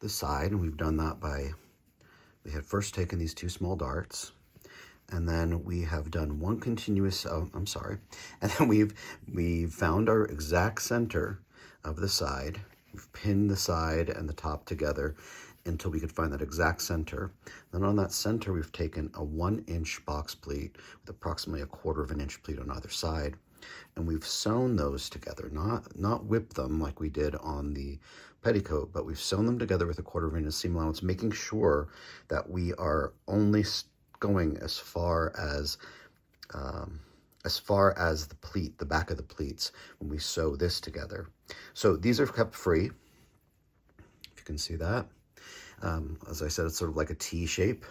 the side, and we've done that by, we had first taken these two small darts, and then we have done one continuous, and then we've found our exact center of the side. We've pinned the side and the top together until we could find that exact center. Then on that center, we've taken a 1-inch box pleat with approximately a 1/4 of an inch pleat on either side. And we've sewn those together, not whipped them like we did on the petticoat, but we've sewn them together with a 1/4 of an inch seam allowance, making sure that we are only going as far as the pleat, the back of the pleats, when we sew this together. So these are kept free, if you can see that. As I said, it's sort of like a T shape.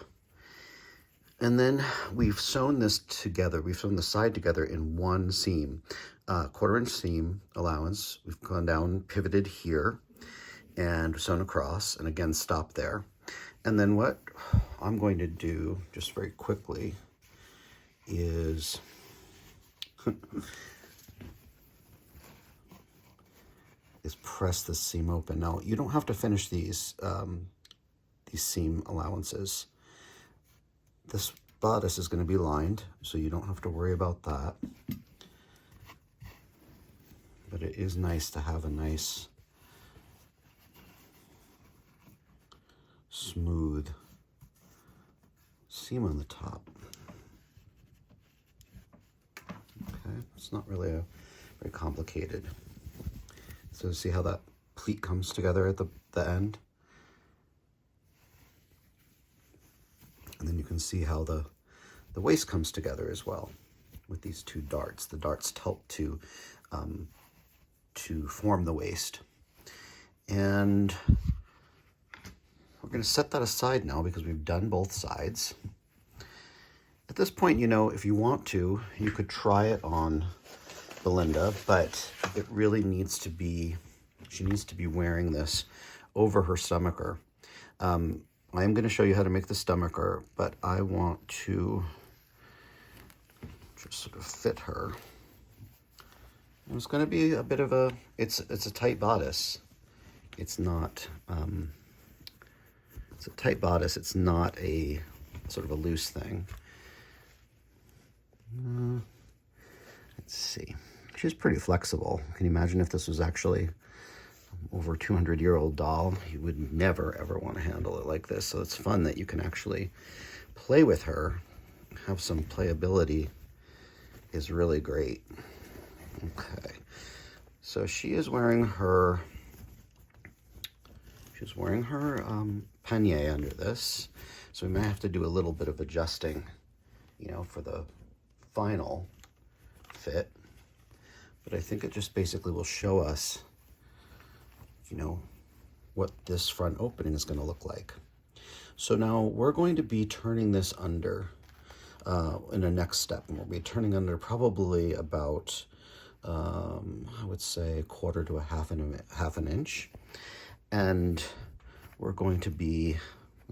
And then we've sewn this together. We've sewn the side together in one seam, 1/4 inch seam allowance. We've gone down, pivoted here, and sewn across, and again, stopped there. And then what I'm going to do, just very quickly, is press the seam open. Now, you don't have to finish these seam allowances. This bodice is going to be lined, so you don't have to worry about that. But it is nice to have a nice, smooth seam on the top. Okay, it's not really very complicated. So see how that pleat comes together at the end? And then you can see how the waist comes together as well with these two darts. The darts help to form the waist. And we're going to set that aside now because we've done both sides. At this point, you know, if you want to, you could try it on Belinda, but it really needs to be, she needs to be wearing this over her stomacher. I am going to show you how to make the stomacher, but I want to just sort of fit her. And it's going to be a bit of a, it's a tight bodice. It's not, it's a tight bodice. It's not a sort of a loose thing. Let's see. She's pretty flexible. Can you imagine if this was actually over a 200-year-old doll? You would never, ever want to handle it like this. So it's fun that you can actually play with her. Have some playability is really great. Okay. So she is wearing her, pannier under this. So we may have to do a little bit of adjusting, you know, for the final fit. But I think it just basically will show us, you know, what this front opening is going to look like. So now we're going to be turning this under in the next step. And we'll be turning under probably about, I would say, 1/4 to a half an inch. And we're going to be,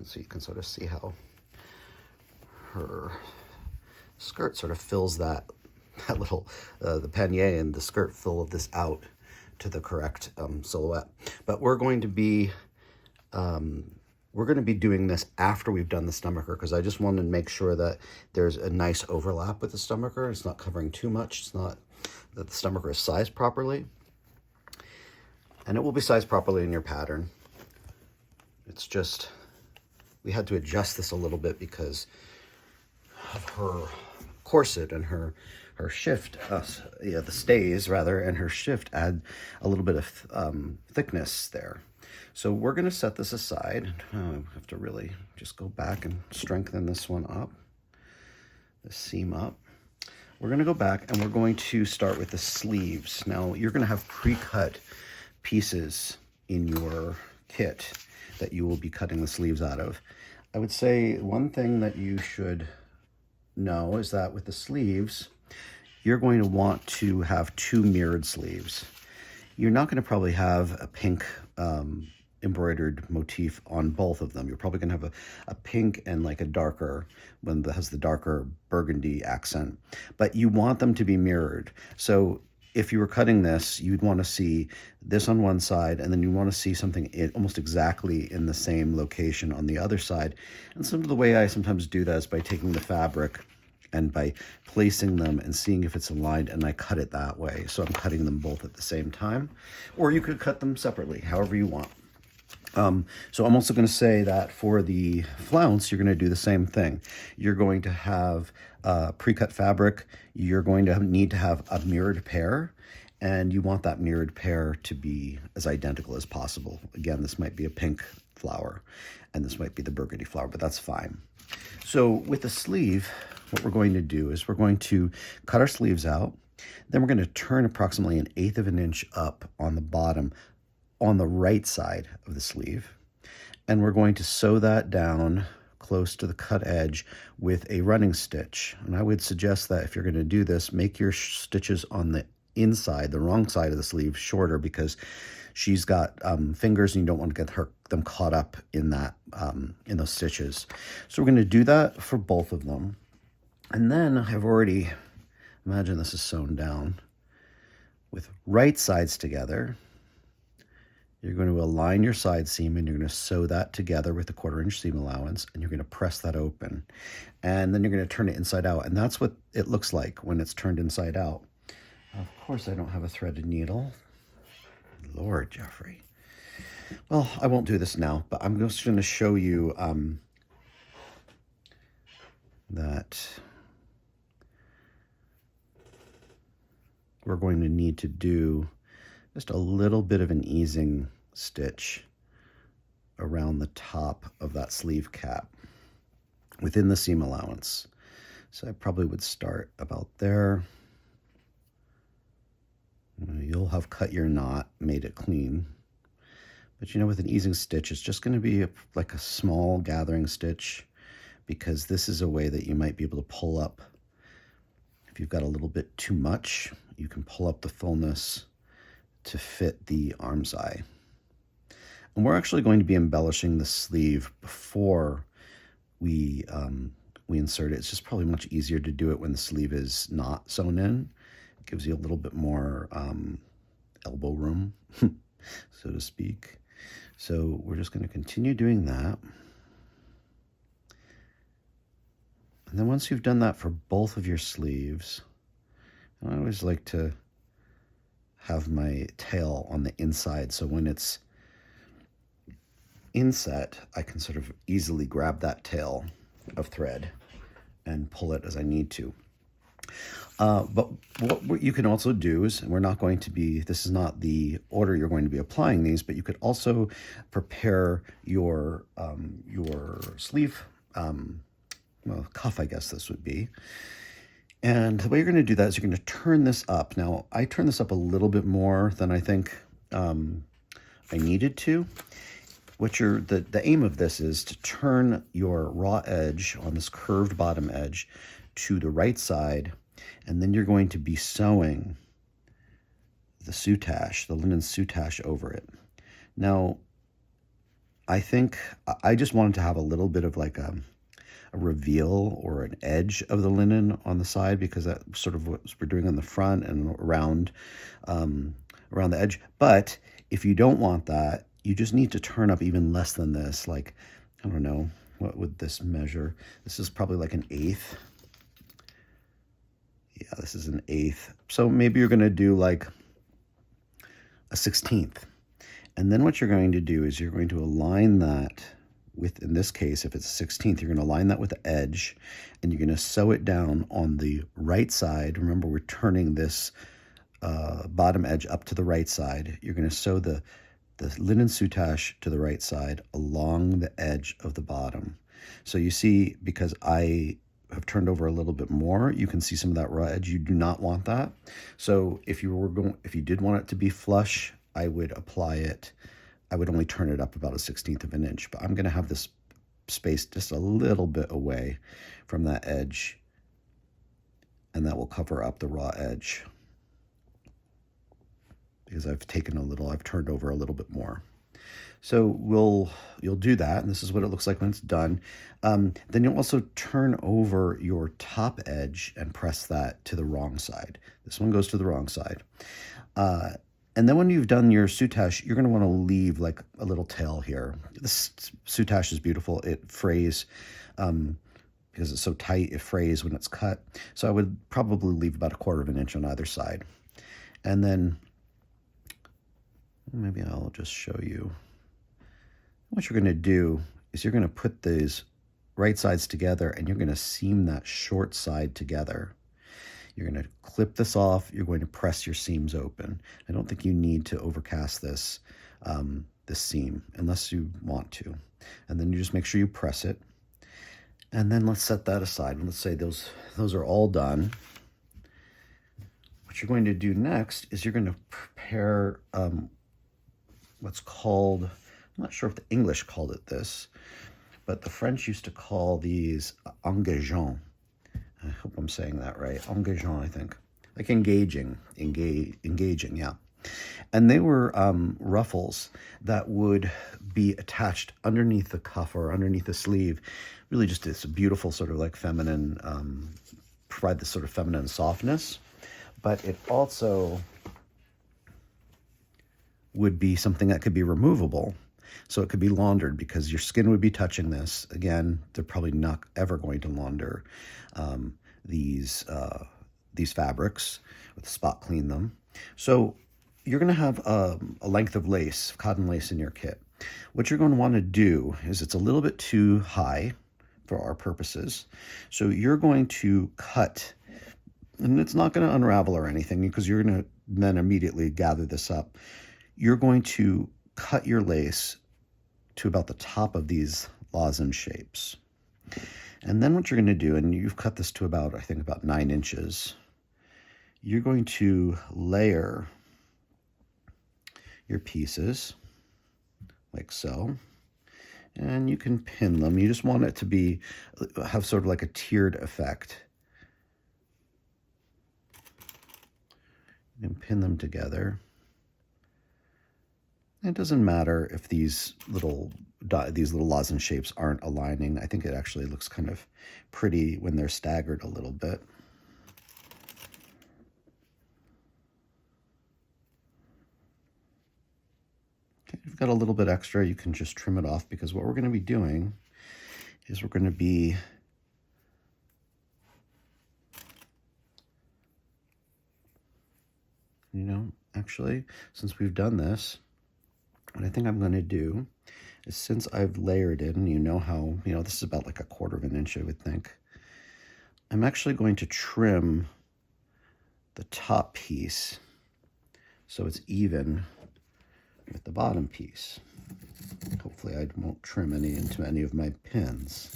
so you can sort of see how her skirt sort of fills that little, the pannier and the skirt fill this out to the correct silhouette. But we're going to be doing this after we've done the stomacher, because I just wanted to make sure that there's a nice overlap with the stomacher. It's not covering too much. It's not that the stomacher is sized properly. And it will be sized properly in your pattern. It's just, we had to adjust this a little bit because of her corset and her shift, the stays rather, and her shift add a little bit of thickness there. So we're going to set this aside. I have to really just go back and strengthen this one up, the seam up. We're going to go back and we're going to start with the sleeves. Now you're going to have pre-cut pieces in your kit that you will be cutting the sleeves out of. I would say one thing that you should know is that with the sleeves, you're going to want to have 2 mirrored sleeves. You're not going to probably have a pink embroidered motif on both of them. You're probably going to have a pink and like a darker one that has the darker burgundy accent, but you want them to be mirrored. So if you were cutting this, you'd want to see this on one side, and then you want to see something almost exactly in the same location on the other side. And some of the way I sometimes do that is by taking the fabric and by placing them and seeing if it's aligned, and I cut it that way. So I'm cutting them both at the same time, or you could cut them separately, however you want. So I'm also going to say that for the flounce, you're going to do the same thing. You're going to have pre-cut fabric. You're going to need to have a mirrored pair, and you want that mirrored pair to be as identical as possible. Again, this might be a pink flower, and this might be the burgundy flower, but that's fine. So with the sleeve, what we're going to do is we're going to cut our sleeves out. Then we're going to turn approximately 1/8 of an inch up on the bottom on the right side of the sleeve. And we're going to sew that down close to the cut edge with a running stitch. And I would suggest that if you're going to do this, make your stitches on the inside, the wrong side of the sleeve, shorter, because she's got fingers and you don't want to get them caught up in that in those stitches. So we're going to do that for both of them. And then I've already, imagine this is sewn down with right sides together. You're going to align your side seam, and you're going to sew that together with a 1/4 inch seam allowance, and you're going to press that open. And then you're going to turn it inside out, and that's what it looks like when it's turned inside out. Of course, I don't have a threaded needle. Lord, Jeffrey. Well, I won't do this now, but I'm just going to show you that we're going to need to do just a little bit of an easing stitch around the top of that sleeve cap within the seam allowance. So I probably would start about there. You'll have cut your knot, made it clean. But you know, with an easing stitch, it's just going to be like a small gathering stitch, because this is a way that you might be able to pull up. If you've got a little bit too much, you can pull up the fullness to fit the arm's eye. And we're actually going to be embellishing the sleeve before we insert it. It's just probably much easier to do it when the sleeve is not sewn in. It gives you a little bit more elbow room, so to speak. So we're just going to continue doing that. And then once you've done that for both of your sleeves, I always like to have my tail on the inside, so when it's inset, I can sort of easily grab that tail of thread and pull it as I need to. But what you can also do is, and we're not going to be, this is not the order you're going to be applying these, but you could also prepare your sleeve, well, cuff, I guess this would be. And the way you're going to do that is you're going to turn this up. Now, I turned this up a little bit more than I think I needed to. The aim of this is to turn your raw edge on this curved bottom edge to the right side, and then you're going to be sewing the soutache, the linen soutache over it. Now, I think I just wanted to have a little bit of like a reveal or an edge of the linen on the side, because that's sort of what we're doing on the front and around the edge. But if you don't want that, you just need to turn up even less than this. Like, I don't know, what would this measure? This is probably like 1/8. Yeah, this is 1/8. So maybe you're going to do like a 1/16. And then what you're going to do is you're going to align that with, in this case, if it's a 1/16, you're going to line that with the edge, and you're going to sew it down on the right side. Remember, we're turning this bottom edge up to the right side. You're going to sew the linen soutache to the right side along the edge of the bottom. So you see, because I have turned over a little bit more, you can see some of that raw edge. You do not want that. So if you did want it to be flush, I would apply it. I would only turn it up about a 1/16 of an inch, but I'm going to have this space just a little bit away from that edge, and that will cover up the raw edge, because I've turned over a little bit more. So you'll do that, and this is what it looks like when it's done. Then you'll also turn over your top edge and press that to the wrong side. This one goes to the wrong side. And then when you've done your soutache, you're going to want to leave like a little tail here. This soutache is beautiful. It frays because it's so tight, it frays when it's cut. So I would probably leave about 1/4 of an inch on either side. And then maybe I'll just show you. What you're going to do is you're going to put these right sides together and you're going to seam that short side together. You're going to clip this off. You're going to press your seams open. I don't think you need to overcast this, this seam unless you want to. And then you just make sure you press it. And then let's set that aside. Let's say those are all done. What you're going to do next is you're going to prepare what's called, I'm not sure if the English called it this, but the French used to call these engageants. I hope I'm saying that right. Engageant, I think. Like engaging, yeah. And they were ruffles that would be attached underneath the cuff or underneath the sleeve. Really just it's a beautiful sort of like feminine, provide this sort of feminine softness. But it also would be something that could be removable. So it could be laundered because your skin would be touching this. Again, they're probably not ever going to launder these fabrics with spot clean them. So you're going to have a length of lace, cotton lace in your kit. What you're going to want to do is it's a little bit too high for our purposes. So you're going to cut, and it's not going to unravel or anything because you're going to then immediately gather this up. You're going to cut your lace to about the top of these lozenge shapes. And then what you're going to do, and you've cut this to about, I think, about 9 inches, you're going to layer your pieces like so. And you can pin them. You just want it to have sort of like a tiered effect. You can pin them together. It doesn't matter if these little lozenge shapes aren't aligning. I think it actually looks kind of pretty when they're staggered a little bit. Okay, if you've got a little bit extra, you can just trim it off because what we're going to be doing is we're going to be actually, since we've done this, what I think I'm going to do is since I've layered it, and how, this is about like 1/4 of an inch, I would think, I'm actually going to trim the top piece so it's even with the bottom piece. Hopefully I won't trim into any of my pins.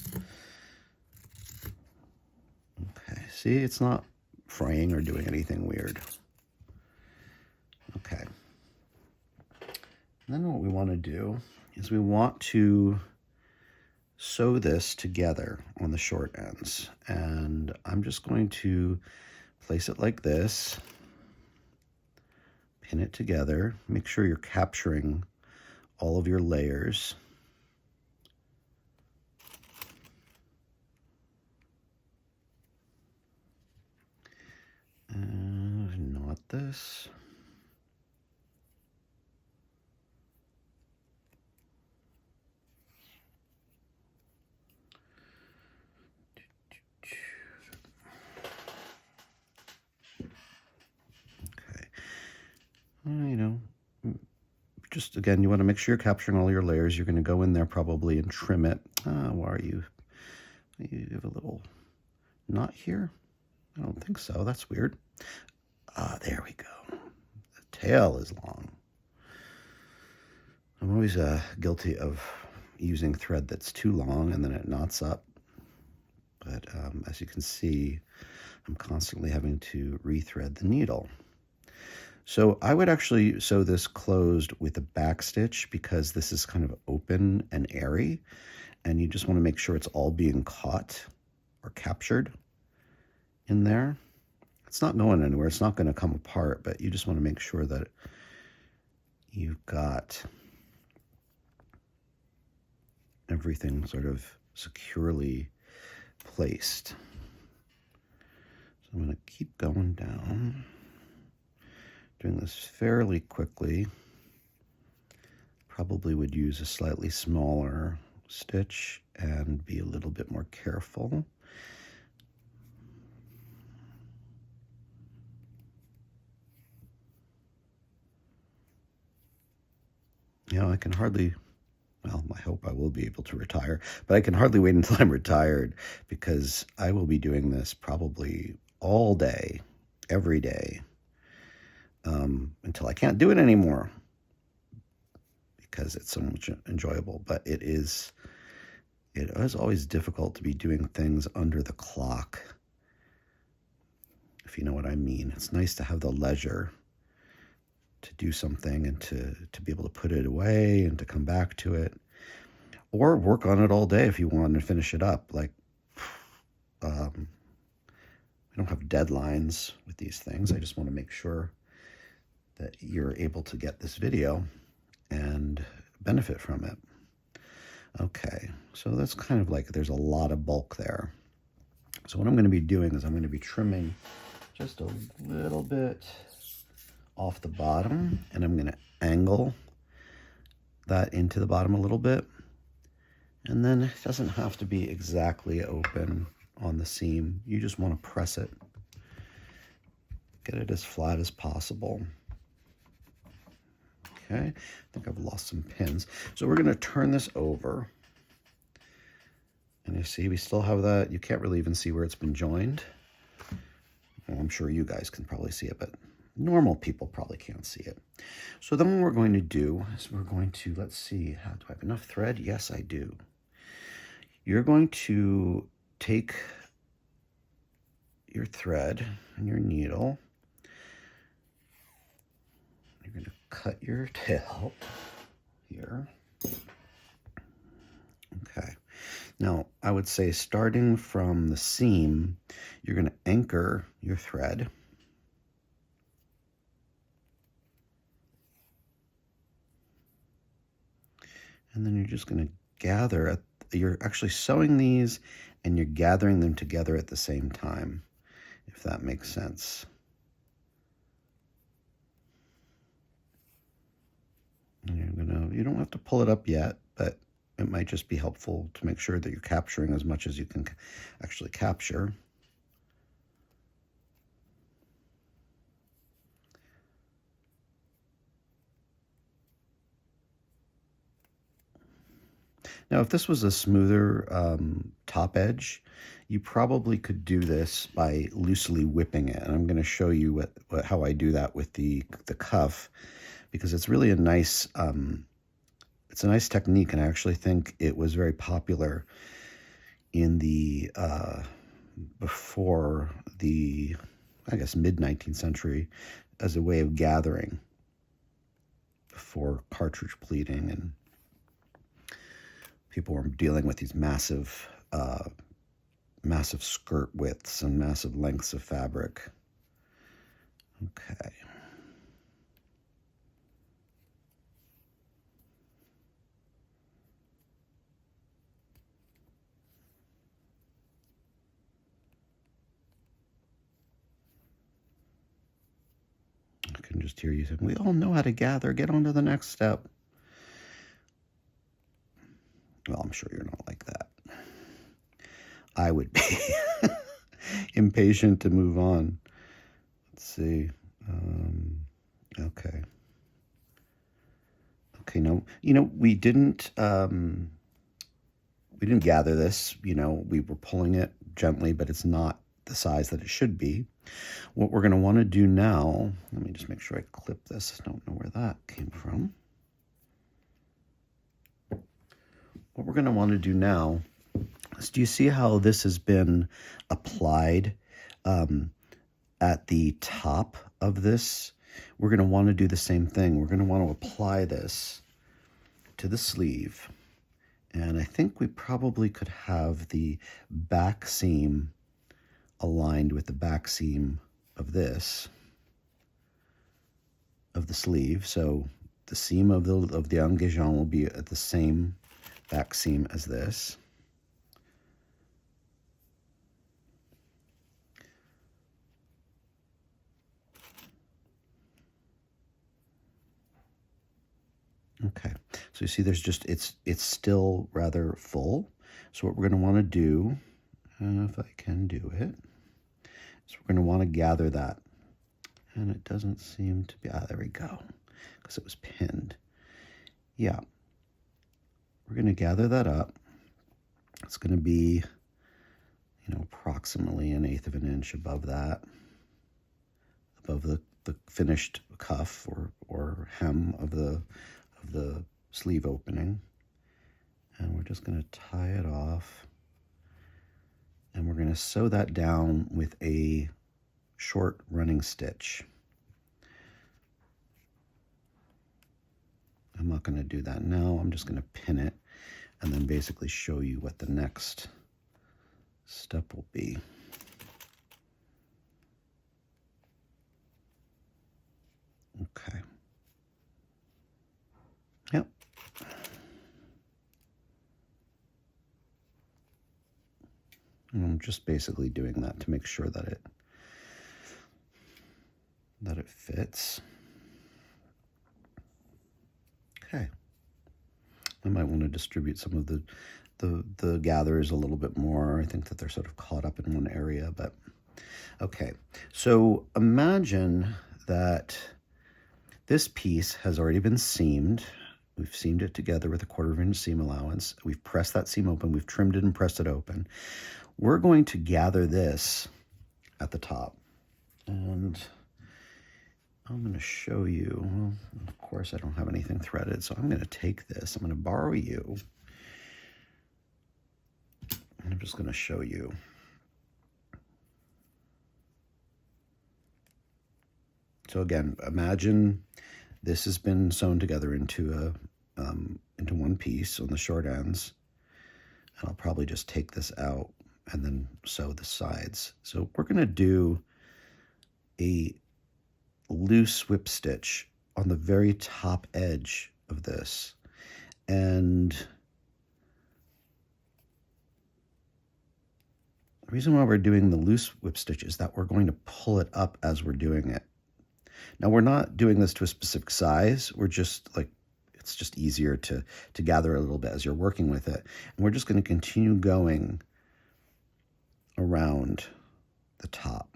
Okay, see, it's not fraying or doing anything weird. Okay. And then what we want to do is we want to sew this together on the short ends. And I'm just going to place it like this, pin it together, make sure you're capturing all of your layers. And knot this. Just again, you want to make sure you're capturing all your layers. You're going to go in there probably and trim it. Why are you? You have a little knot here? I don't think so. That's weird. There we go. The tail is long. I'm always guilty of using thread that's too long and then it knots up. But as you can see, I'm constantly having to rethread the needle. So I would actually sew this closed with a back stitch because this is kind of open and airy, and you just want to make sure it's all being caught or captured in there. It's not going anywhere. It's not going to come apart, but you just want to make sure that you've got everything sort of securely placed. So I'm going to keep going down, doing this fairly quickly. Probably would use a slightly smaller stitch and be a little bit more careful. You know, I can hardly, well, I hope I will be able to retire, but I can hardly wait until I'm retired, because I will be doing this probably all day, every day, until I can't do it anymore, because it's so much enjoyable. But it is always difficult to be doing things under the clock, if you know what I mean. It's nice to have the leisure to do something and to be able to put it away and to come back to it, or work on it all day if you want to finish it up. Like, we don't have deadlines with these things. I just want to make sure that you're able to get this video and benefit from it. Okay, so that's kind of like, there's a lot of bulk there. So what I'm going to be doing is I'm going to be trimming just a little bit off the bottom, and I'm going to angle that into the bottom a little bit. And then it doesn't have to be exactly open on the seam. You just want to press it, get it as flat as possible. Okay, I think I've lost some pins. So we're going to turn this over. And you see, we still have that. You can't really even see where it's been joined. Well, I'm sure you guys can probably see it, but normal people probably can't see it. So then what we're going to do is we're going to, let's see, do I have enough thread? Yes, I do. You're going to take your thread and your needle. You're going to cut your tail here. Okay. Now, I would say starting from the seam, you're going to anchor your thread. And then you're just going to gather, you're actually sewing these and you're gathering them together at the same time, if that makes sense. And you don't have to pull it up yet, but it might just be helpful to make sure that you're capturing as much as you can actually capture. Now, if this was a smoother top edge, you probably could do this by loosely whipping it. And I'm going to show you how I do that with the cuff, because it's really a nice, it's a nice technique. And I actually think it was very popular in the, before the, I guess, mid-19th century as a way of gathering before cartridge pleating, and people were dealing with these massive, massive skirt widths and massive lengths of fabric. Okay. I can just hear you saying, we all know how to gather, get on to the next step. Well, I'm sure you're not like that. I would be impatient to move on. Let's see. Okay. Okay, no, we didn't gather this, we were pulling it gently, but it's not the size that it should be. What we're going to want to do now, let me just make sure I clip this. I don't know where that came from. What we're going to want to do now is, do you see how this has been applied at the top of this? We're going to want to do the same thing. We're going to want to apply this to the sleeve. And I think we probably could have the back seam aligned with the back seam of this, of the sleeve. So the seam of the Engageant will be at the same back seam as this. Okay, so you see there's just, it's still rather full. So what we're going to want to do, if I can do it, is we're going to want to gather that. And it doesn't seem to be, there we go, because it was pinned. Yeah, we're going to gather that up. It's going to be, you know, approximately 1/8 of an inch above that, above the finished cuff or hem of the sleeve opening. And we're just going to tie it off, and we're going to sew that down with a short running stitch. I'm not going to do that now. I'm just going to pin it and then basically show you what the next step will be. Okay. Yep. And I'm just basically doing that to make sure that it fits. Okay. I might want to distribute some of the gatherers a little bit more. I think that they're sort of caught up in one area, but okay. So imagine that this piece has already been seamed. We've seamed it together with a 1/4 inch seam allowance. We've pressed that seam open. We've trimmed it and pressed it open. We're going to gather this at the top. And I'm going to show you, well, of course I don't have anything threaded, so I'm going to take this, I'm going to borrow you, and I'm just going to show you. So again, imagine this has been sewn together into one piece on the short ends, and I'll probably just take this out and then sew the sides. So we're going to do a loose whip stitch on the very top edge of this, and the reason why we're doing the loose whip stitch is that we're going to pull it up as we're doing it. Now we're not doing this to a specific size, we're just like, it's just easier to gather a little bit as you're working with it, and we're just going to continue going around the top.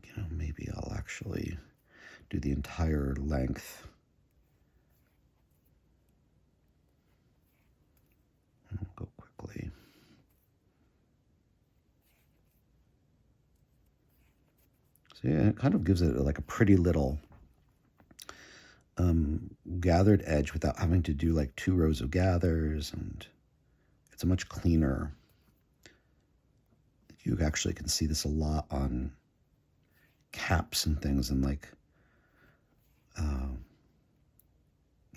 You know, maybe I'll actually do the entire length. I'll go quickly. So yeah, it kind of gives it like a pretty little gathered edge without having to do like 2 rows of gathers, and it's a much cleaner. You actually can see this a lot on caps and things, and like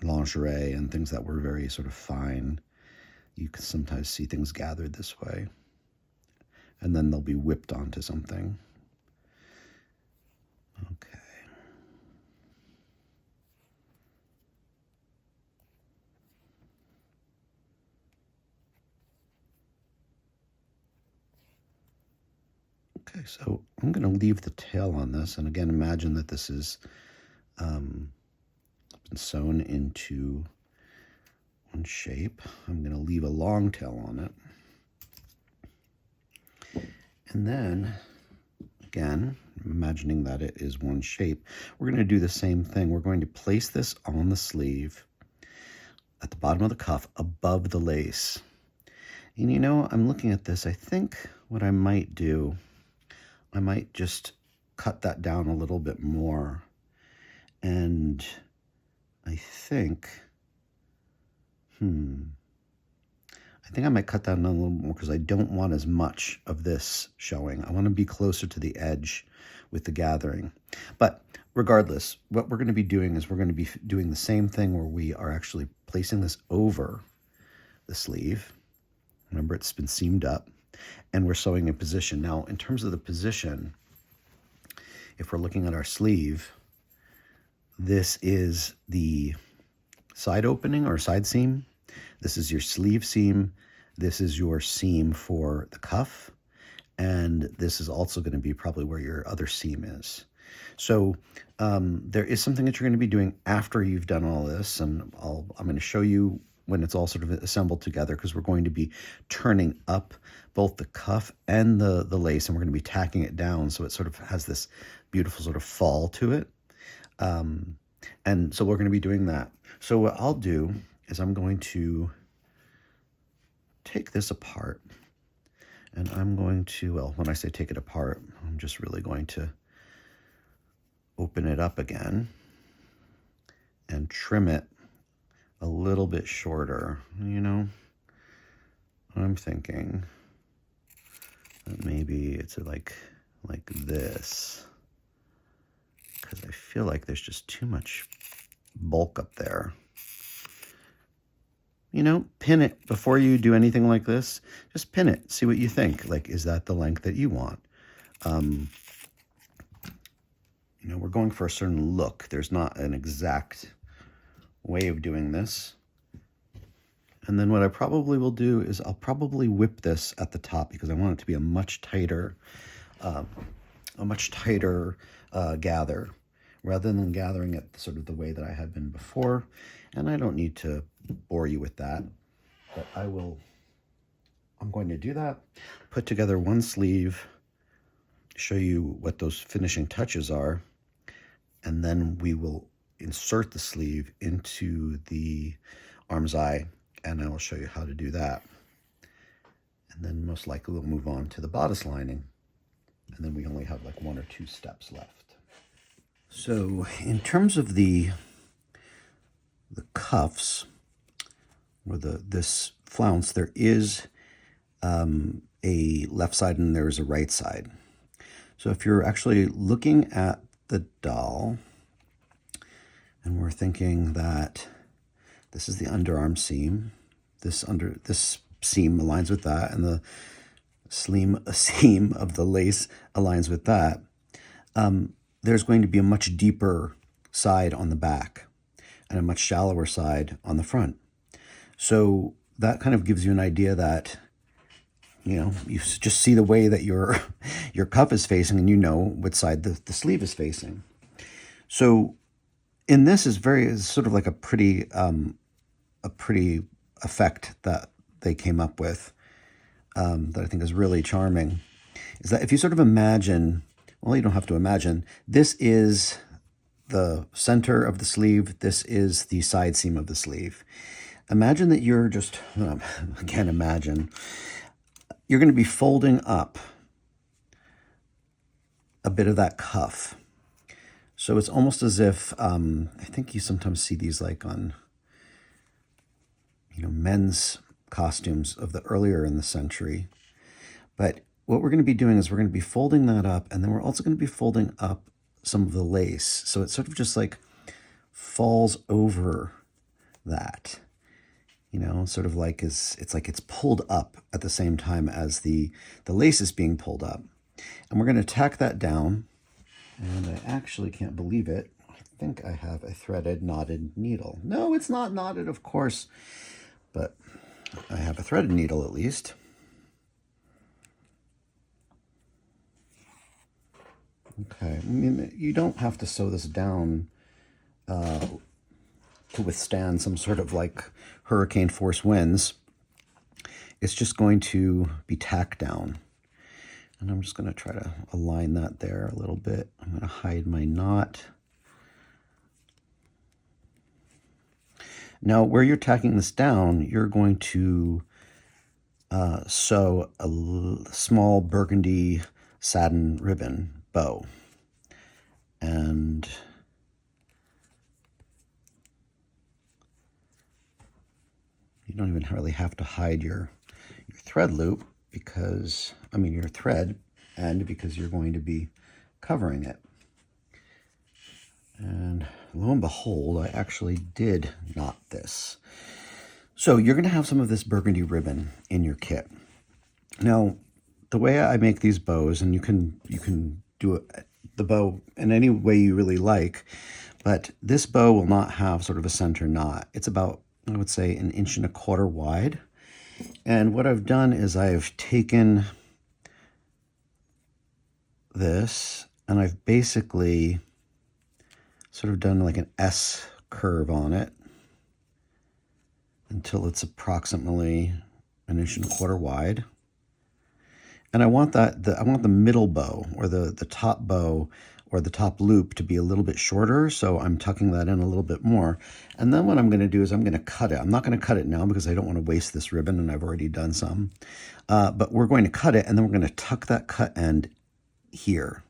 lingerie and things that were very sort of fine. You can sometimes see things gathered this way, and then they'll be whipped onto something. Okay. Okay, so I'm going to leave the tail on this, and again, imagine that this is been sewn into one shape. I'm going to leave a long tail on it, and then again, imagining that it is one shape, we're going to do the same thing. We're going to place this on the sleeve at the bottom of the cuff above the lace. And you know, I'm looking at this, I think what I might do, I might just cut that down a little bit more. And I think, I think I might cut that down a little more because I don't want as much of this showing. I want to be closer to the edge with the gathering. But regardless, what we're going to be doing is we're going to be doing the same thing where we are actually placing this over the sleeve. Remember, it's been seamed up, and we're sewing in position. Now, in terms of the position, if we're looking at our sleeve, this is the side opening or side seam. This is your sleeve seam. This is your seam for the cuff. And this is also going to be probably where your other seam is. So there is something that you're going to be doing after you've done all this. And I'm going to show you when it's all sort of assembled together, because we're going to be turning up both the cuff and the lace, and we're going to be tacking it down so it sort of has this beautiful sort of fall to it. And so we're going to be doing that. So what I'll do is I'm going to take this apart, and I'm going to, well, when I say take it apart, I'm just really going to open it up again and trim it a little bit shorter. You know, I'm thinking that maybe it's like this, because I feel like there's just too much bulk up there. You know, pin it before you do anything like this. Just pin it, see what you think. Like, is that the length that you want? You know, we're going for a certain look. There's not an exact way of doing this. And then what I probably will do is I'll probably whip this at the top, because I want it to be a much tighter gather, rather than gathering it sort of the way that I had been before. And I don't need to bore you with that, but I'm going to do that, put together one sleeve, show you what those finishing touches are, and then we will insert the sleeve into the arm's eye, and I will show you how to do that. And then most likely we'll move on to the bodice lining, and then we only have like 1 or 2 steps left. So in terms of the cuffs, or this flounce, there is a left side and there is a right side. So if you're actually looking at the doll, and we're thinking that this is the underarm seam, this seam aligns with that, and the seam of the lace aligns with that, there's going to be a much deeper side on the back and a much shallower side on the front. So that kind of gives you an idea that, you know, you just see the way that your cuff is facing, and you know what side the sleeve is facing. So in this is sort of like a pretty effect that they came up with, that I think is really charming, is that if you sort of imagine, well, you don't have to imagine, this is the center of the sleeve, this is the side seam of the sleeve. Imagine that you're just, again, imagine, you're going to be folding up a bit of that cuff. So it's almost as if, I think you sometimes see these like on, you know, men's costumes of the earlier in the century. But what we're going to be doing is we're going to be folding that up, and then we're also going to be folding up some of the lace. So it sort of just like falls over that, you know, sort of like it's like it's pulled up at the same time as the lace is being pulled up. And we're going to tack that down. And I actually can't believe it. I think I have a threaded, knotted needle. No, it's not knotted, of course, but I have a threaded needle at least. Okay, I mean, you don't have to sew this down to withstand some sort of like hurricane force winds. It's just going to be tacked down. And I'm just going to try to align that there a little bit. I'm going to hide my knot. Now, where you're tacking this down, you're going to sew a small burgundy satin ribbon bow. And you don't even really have to hide your thread loop, because, I mean, your thread, and because you're going to be covering it. And lo and behold, I actually did knot this. So you're going to have some of this burgundy ribbon in your kit. Now, the way I make these bows, and you can do the bow in any way you really like, But this bow will not have sort of a center knot. It's about, I would say, 1.25 inches wide. And what I've done is I've taken this and I've basically sort of done like an S curve on it until it's approximately 1.25 inches wide. And I want I want the middle bow, or the top bow, or the top loop to be a little bit shorter, so I'm tucking that in a little bit more. And then what I'm going to do is I'm going to cut it. I'm not going to cut it now because I don't want to waste this ribbon, and I've already done some. But we're going to cut it, and then we're going to tuck that cut end here.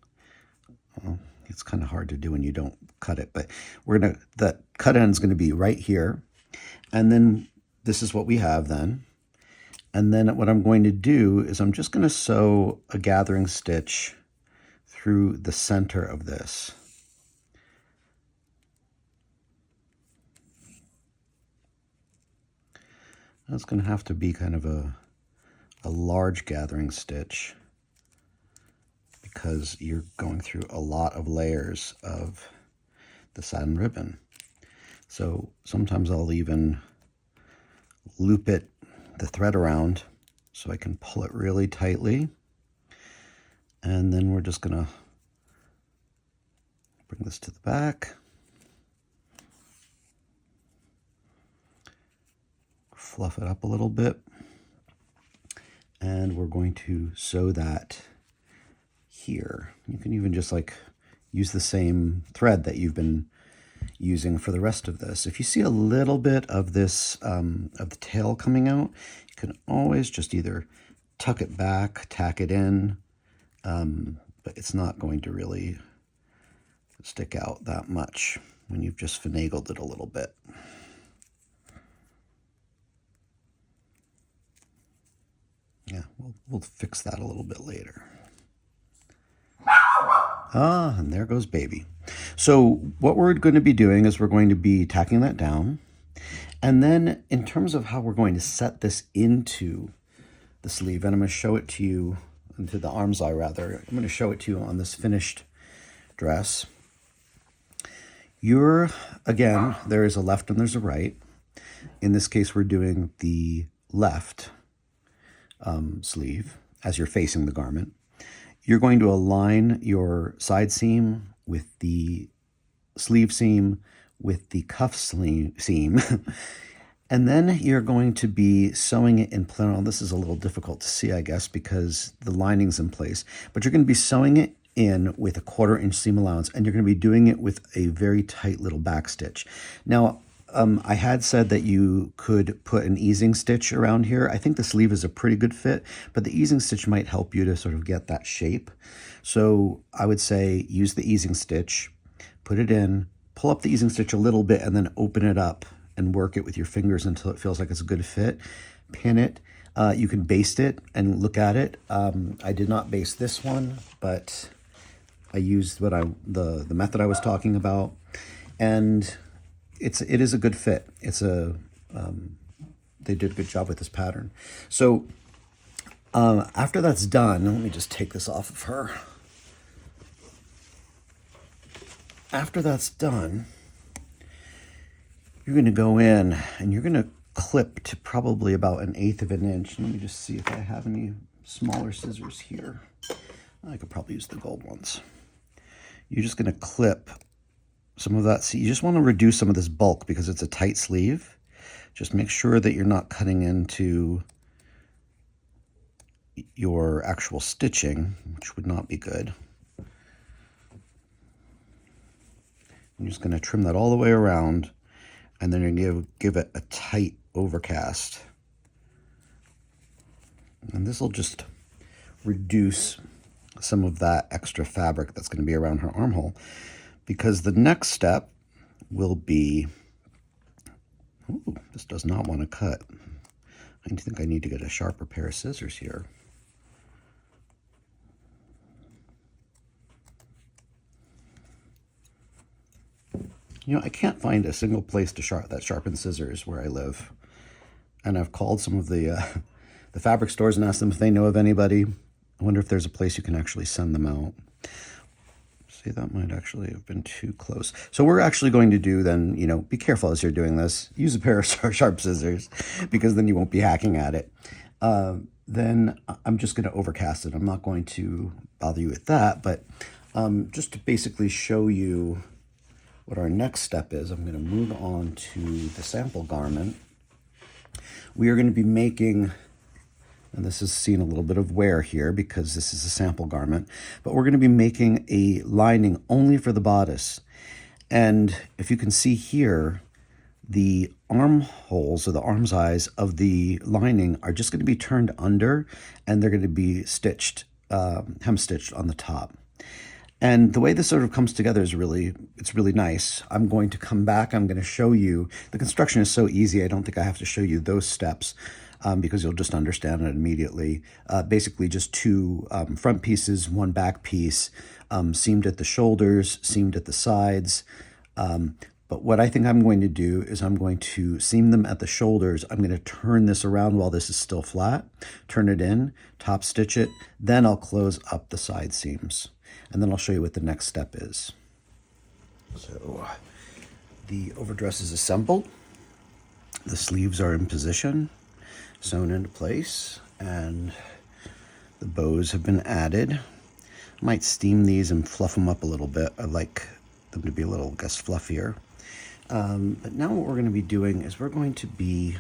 Well, it's kind of hard to do when you don't cut it, but that cut end is going to be right here. And then this is what we have then. And then what I'm going to do is I'm just going to sew a gathering stitch through the center of this. That's going to have to be kind of a large gathering stitch because you're going through a lot of layers of the satin ribbon. So sometimes I'll even loop the thread around so I can pull it really tightly. And then we're just gonna bring this to the back. Fluff it up a little bit. And we're going to sew that here. You can even just like use the same thread that you've been using for the rest of this. If you see a little bit of this, of the tail coming out, you can always just either tuck it back, tack it in, but it's not going to really stick out that much when you've just finagled it a little bit. Yeah, we'll fix that a little bit later. Ah, and there goes baby. So what we're going to be doing is we're going to be tacking that down. And then in terms of how we're going to set this into the sleeve, and I'm going to show it to you, into the arm's eye rather, I'm going to show it to you on this finished dress. Again, there is a left and there's a right. In this case, we're doing the left sleeve as you're facing the garment. You're going to align your side seam with the sleeve seam with the cuff seam. And then you're going to be sewing it in place. This is a little difficult to see, I guess, because the lining's in place. But you're going to be sewing it in with a 1/4 inch seam allowance, and you're going to be doing it with a very tight little back stitch. Now, I had said that you could put an easing stitch around here. I think the sleeve is a pretty good fit, but the easing stitch might help you to sort of get that shape. So I would say use the easing stitch, put it in, pull up the easing stitch a little bit, and then open it up and work it with your fingers until it feels like it's a good fit. Pin it. You can baste it and look at it. I did not baste this one, but I used the method I was talking about, and it is a good fit. They did a good job with this pattern. So after that's done, let me just take this off of her. After that's done, you're going to go in and you're going to clip to probably about 1/8 inch. Let me just see if I have any smaller scissors here. I could probably use the gold ones. You're just going to clip some of that. See, you just want to reduce some of this bulk because it's a tight sleeve. Just make sure that you're not cutting into your actual stitching, which would not be good. I'm just going to trim that all the way around, and then you're going to give it a tight overcast. And this will just reduce some of that extra fabric that's going to be around her armhole, because the next step will be, ooh, this does not want to cut. I think I need to get a sharper pair of scissors here. You know, I can't find a single place to that sharpens scissors where I live. And I've called some of the fabric stores and asked them if they know of anybody. I wonder if there's a place you can actually send them out. See, that might actually have been too close. So we're actually going to do then, be careful as you're doing this. Use a pair of sharp scissors because then you won't be hacking at it. Then I'm just going to overcast it. I'm not going to bother you with that, but just to basically show you what our next step is, I'm going to move on to the sample garment. We are going to be making, and this is seeing a little bit of wear here because this is a sample garment, but we're going to be making a lining only for the bodice. And if you can see here, the armholes or the arm's eyes of the lining are just going to be turned under, and they're going to be stitched, hem stitched on the top. And the way this sort of comes together is it's really nice. I'm going to come back. I'm going to show you. The construction is so easy. I don't think I have to show you those steps because you'll just understand it immediately. Basically just two front pieces, one back piece, seamed at the shoulders, seamed at the sides. But what I think I'm going to do is I'm going to seam them at the shoulders. I'm going to turn this around while this is still flat, turn it in, top stitch it, then I'll close up the side seams. And then I'll show you what the next step is. So the overdress is assembled. The sleeves are in position, sewn into place, and the bows have been added. I might steam these and fluff them up a little bit. I like them to be a little, I guess, fluffier. But now what we're going to be doing is we're going to be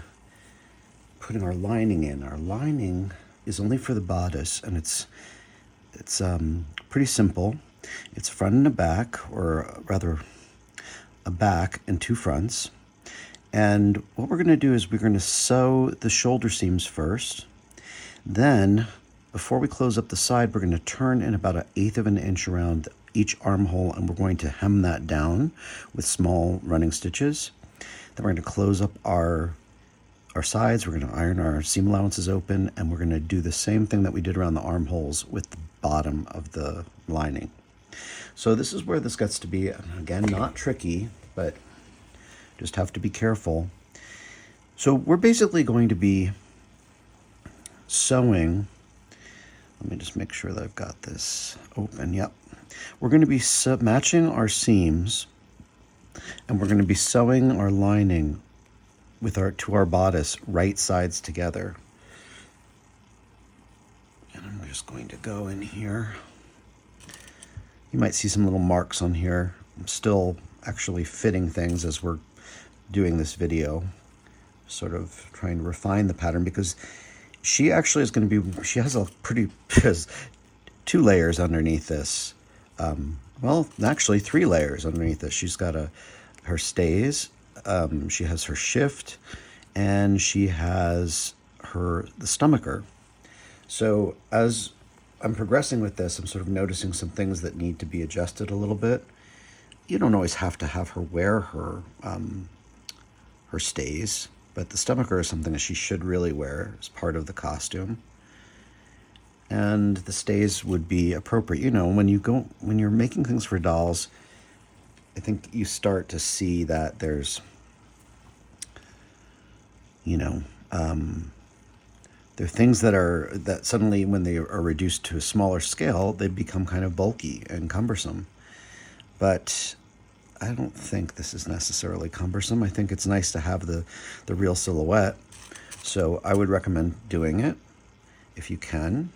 putting our lining in. Our lining is only for the bodice, and it's pretty simple. It's front and a back, or rather a back and two fronts. And what we're going to do is we're going to sew the shoulder seams first. Then, before we close up the side, we're going to turn in about 1/8 of an inch around each armhole, and we're going to hem that down with small running stitches. Then we're going to close up our sides. We're going to iron our seam allowances open, and we're going to do the same thing that we did around the armholes with the bottom of the lining. So this is where this gets to be, again, not tricky, but just have to be careful. So we're basically going to be sewing. Let me just make sure that I've got this open. Yep. We're going to be matching our seams, and we're going to be sewing our lining to our bodice right sides together. And I'm just going to go in here. You might see some little marks on here. I'm still actually fitting things as we're doing this video, sort of trying to refine the pattern, because she actually is going to be, she has has 2 layers underneath this. Well, actually 3 layers underneath this. She's got her stays, she has her shift, and she has the stomacher. So as I'm progressing with this, I'm sort of noticing some things that need to be adjusted a little bit. You don't always have to have her wear her stays, but the stomacher is something that she should really wear as part of the costume. And the stays would be appropriate. When you're making things for dolls, I think you start to see that there's, there are things that suddenly, when they are reduced to a smaller scale, they become kind of bulky and cumbersome. But I don't think this is necessarily cumbersome. I think it's nice to have the real silhouette. So I would recommend doing it if you can,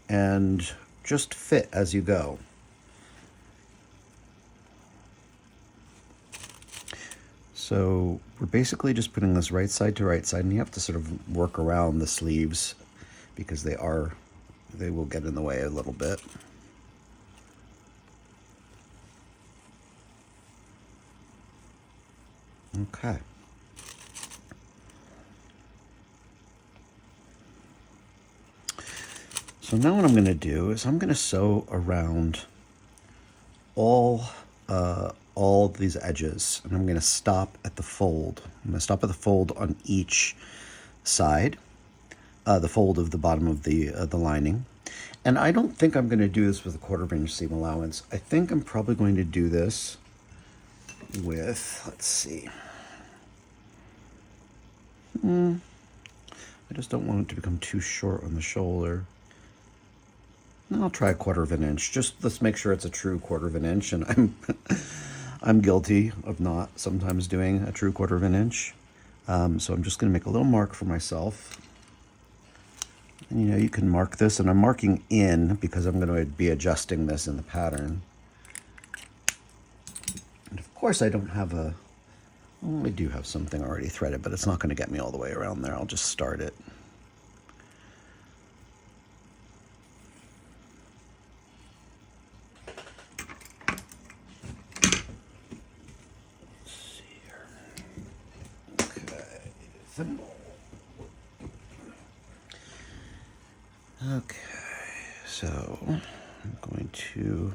and just fit as you go. So we're basically just putting this right side to right side, and you have to sort of work around the sleeves because they will get in the way a little bit. Okay. So now what I'm going to do is I'm going to sew around all these edges, and I'm going to stop at the fold. I'm going to stop at the fold on each side, the fold of the bottom of the lining. And I don't think I'm going to do this with a 1/4 inch seam allowance. I think I'm probably going to do this with, let's see. I just don't want it to become too short on the shoulder. I'll try 1/4 of an inch. Just let's make sure it's a true 1/4 of an inch. And I'm I'm guilty of not sometimes doing a true 1/4 of an inch. So I'm just going to make a little mark for myself. And you can mark this, and I'm marking in because I'm going to be adjusting this in the pattern. And of course I don't have well, I do have something already threaded, but it's not going to get me all the way around there. I'll just start it. Okay, so I'm going to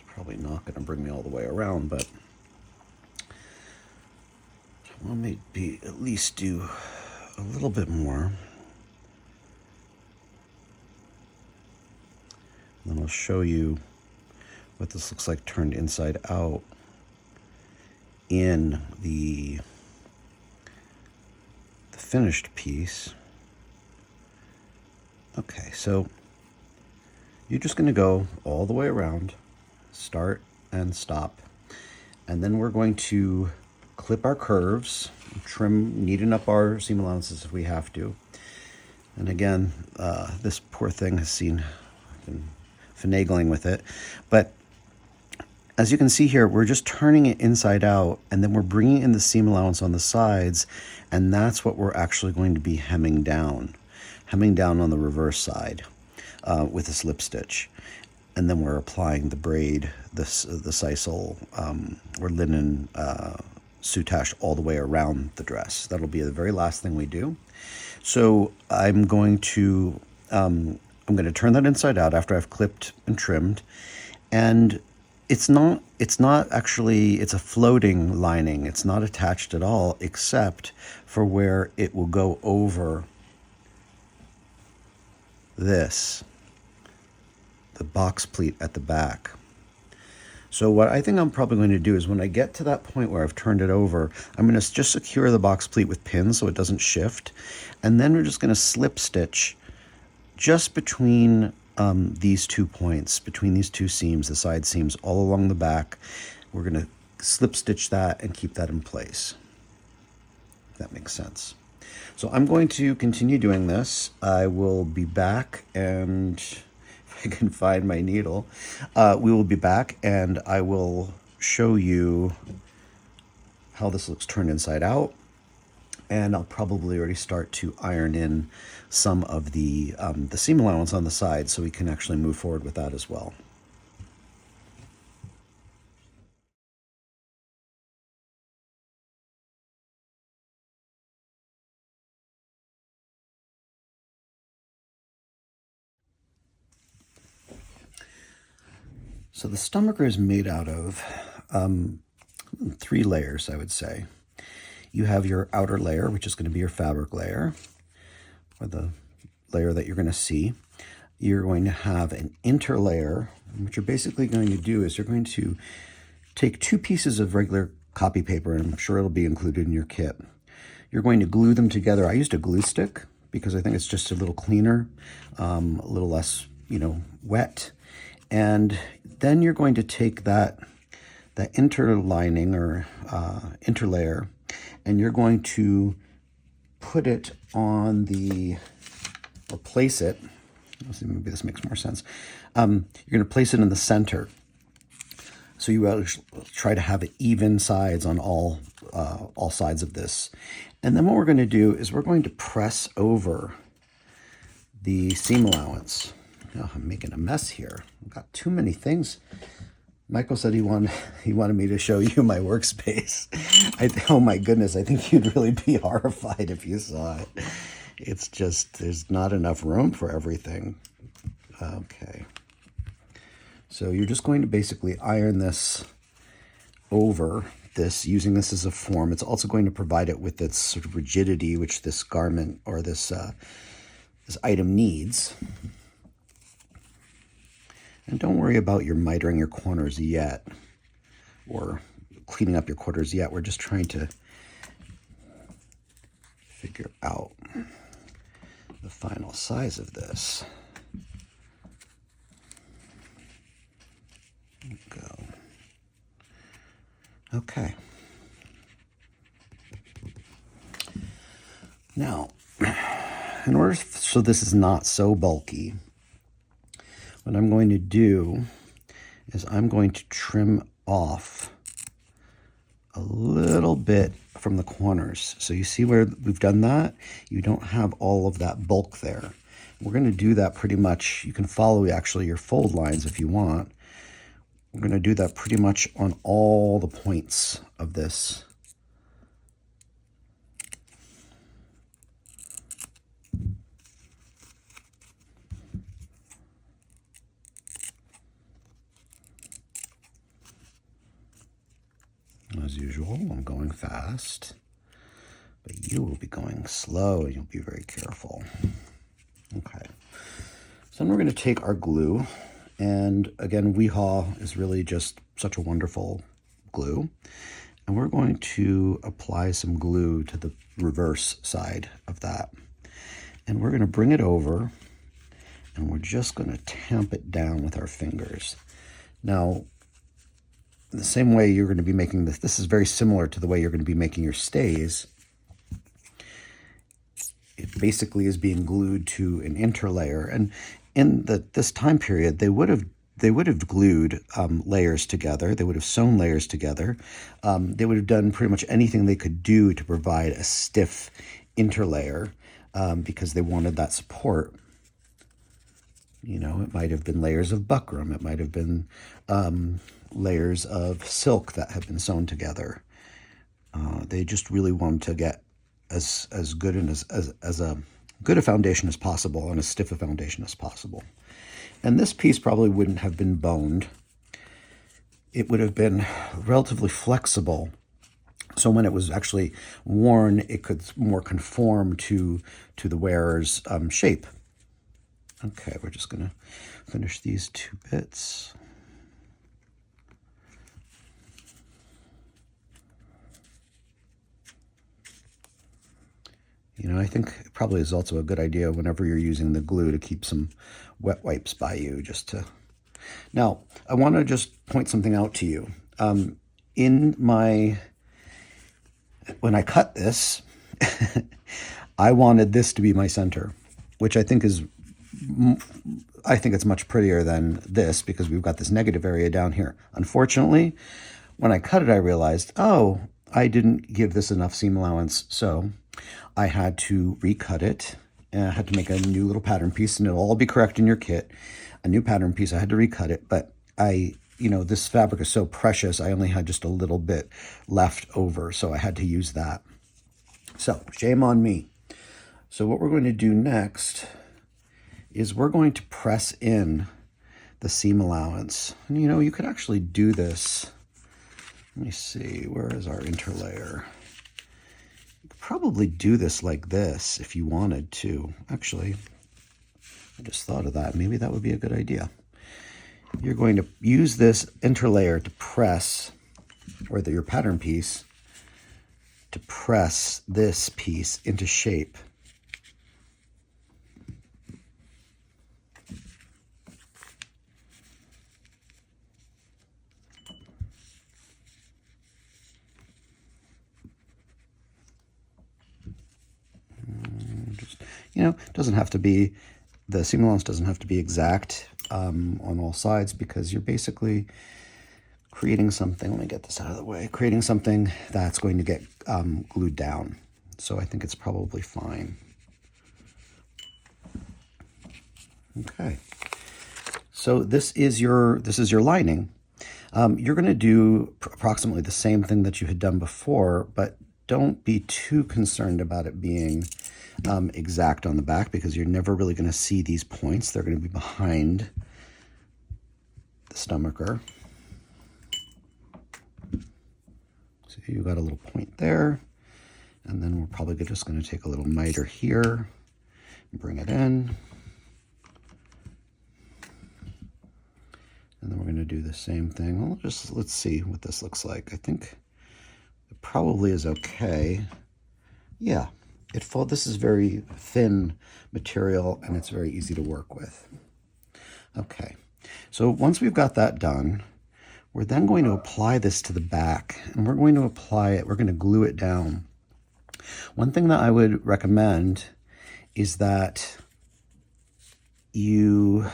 probably not going to bring me all the way around, but I'll maybe at least do a little bit more. Then I'll show you what this looks like turned inside out in the finished piece. Okay, so you're just going to go all the way around, start and stop, and then we're going to clip our curves, neaten up our seam allowances if we have to. And again, this poor thing has been finagling with it, but as you can see here, we're just turning it inside out, and then we're bringing in the seam allowance on the sides, and that's what we're actually going to be hemming down on the reverse side with a slip stitch. And then we're applying the braid, the sisal or linen soutache all the way around the dress. That'll be the very last thing we do. So I'm going to turn that inside out after I've clipped and trimmed, and it's not actually, it's a floating lining. It's not attached at all, except for where it will go over this, the box pleat at the back. So what I think I'm probably going to do is when I get to that point where I've turned it over, I'm going to just secure the box pleat with pins so it doesn't shift. And then we're just going to slip stitch just between these 2 points, between these 2 seams, the side seams all along the back. We're going to slip stitch that and keep that in place. If that makes sense. So I'm going to continue doing this. I will be back, and if I can find my needle, we will be back and I will show you how this looks turned inside out. And I'll probably already start to iron in some of the seam allowance on the side so we can actually move forward with that as well. So the stomacher is made out of 3 layers, I would say. You have your outer layer, which is going to be your fabric layer, or the layer that you're going to see. You're going to have an interlayer. What you're basically going to do is you're going to take 2 pieces of regular copy paper, and I'm sure it'll be included in your kit. You're going to glue them together. I used a glue stick because I think it's just a little cleaner, a little less, wet. And then you're going to take that interlining or interlayer, and you're going to put it on or place it Let's see, maybe this makes more sense. You're going to place it in the center. So you try to have even sides on all sides of this. And then what we're going to do is we're going to press over the seam allowance. Oh, I'm making a mess here. I've got too many things. Michael said he wanted me to show you my workspace. Oh my goodness, I think you'd really be horrified if you saw it. It's just, there's not enough room for everything. Okay. So you're just going to basically iron this over this, using this as a form. It's also going to provide it with its sort of rigidity, which this garment or this item needs. And don't worry about your mitering your corners yet, or cleaning up your corners yet. We're just trying to figure out the final size of this. Go. Okay. Now, in order so this is not so bulky, what I'm going to do is I'm going to trim off a little bit from the corners. So you see where we've done that? You don't have all of that bulk there. We're going to do that pretty much. You can follow actually your fold lines if you want. We're going to do that pretty much on all the points of this. As usual, I'm going fast, but you will be going slow and you'll be very careful. Okay, so then we're going to take our glue, and again, WeHaw is really just such a wonderful glue, and we're going to apply some glue to the reverse side of that, and we're going to bring it over, and we're just going to tamp it down with our fingers. Now, in the same way you're going to be making this, this is very similar to the way you're going to be making your stays. It basically is being glued to an interlayer, and in this time period, they would have glued layers together. They would have sewn layers together. They would have done pretty much anything they could do to provide a stiff interlayer because they wanted that support. You know, it might have been layers of buckram. It might have been layers of silk that had been sewn together. They just really wanted to get as good and as a good a foundation as possible and as stiff a foundation as possible. And this piece probably wouldn't have been boned. It would have been relatively flexible. So when it was actually worn, it could more conform to the wearer's shape. Okay, we're just going to finish these two bits. You know, I think it probably is also a good idea whenever you're using the glue to keep some wet wipes by you, just to... Now, I want to just point something out to you. When I cut this, I wanted this to be my center, which I think it's much prettier than this because we've got this negative area down here. Unfortunately, when I cut it, I realized, oh, I didn't give this enough seam allowance, so I had to recut it, and I had to make a new little pattern piece, and it'll all be correct in your kit. A new pattern piece, I had to recut it, but this fabric is so precious, I only had just a little bit left over, so I had to use that. So, shame on me. So what we're going to do next is we're going to press in the seam allowance. And you could actually do this. Let me see, where is our interlayer? You could probably do this like this if you wanted to. Actually, I just thought of that. Maybe that would be a good idea. You're going to use this interlayer to press, or your pattern piece, to press this piece into shape. It doesn't have to be the seam allowance doesn't have to be exact on all sides, because you're basically creating something, let me get this out of the way, creating something that's going to get glued down. So I think it's probably fine. Okay, so this is your lining. You're going to do approximately the same thing that you had done before, but don't be too concerned about it being exact on the back, because you're never really going to see these points. They're going to be behind the stomacher. So you got a little point there, and then we're probably just going to take a little miter here and bring it in. And then we're going to do the same thing. Well, let's see what this looks like. I think it probably is okay. Yeah, this is very thin material, and it's very easy to work with. Okay, so once we've got that done, we're then going to apply this to the back, and we're going to glue it down. One thing that I would recommend is that you